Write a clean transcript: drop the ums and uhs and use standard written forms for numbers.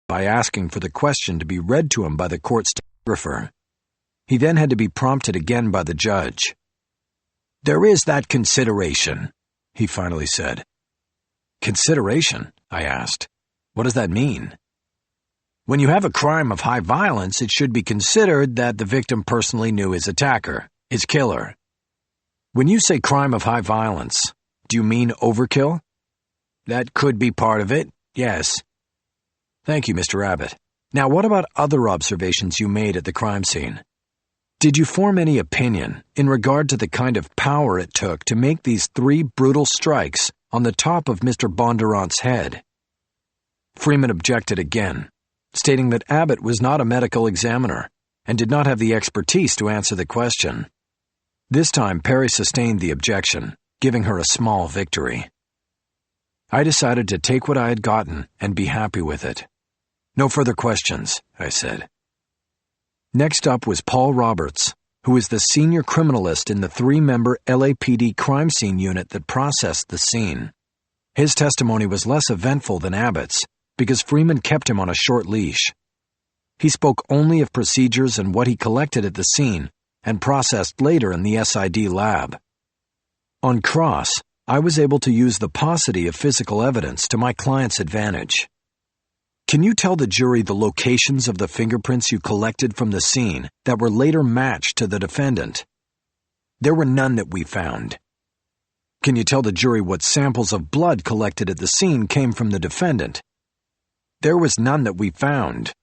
by asking for the question to be read to him by the court stenographer. He then had to be prompted again by the judge. "There is that consideration," he finally said. "Consideration?" I asked. "What does that mean?" "When you have a crime of high violence, it should be considered that the victim personally knew his attacker, his killer." "When you say crime of high violence, do you mean overkill?" "That could be part of it, yes." "Thank you, Mr. Abbott. Now, what about other observations you made at the crime scene? Did you form any opinion in regard to the kind of power it took to make these 3 brutal strikes on the top of Mr. Bondurant's head?" Freeman objected again, stating that Abbott was not a medical examiner and did not have the expertise to answer the question. This time, Perry sustained the objection, giving her a small victory. I decided to take what I had gotten and be happy with it. "No further questions," I said. Next up was Paul Roberts, who was the senior criminalist in the 3-member LAPD crime scene unit that processed the scene. His testimony was less eventful than Abbott's because Freeman kept him on a short leash. He spoke only of procedures and what he collected at the scene and processed later in the SID lab. On cross, I was able to use the paucity of physical evidence to my client's advantage. "Can you tell the jury the locations of the fingerprints you collected from the scene that were later matched to the defendant?" "There were none that we found." "Can you tell the jury what samples of blood collected at the scene came from the defendant?" "There was none that we found."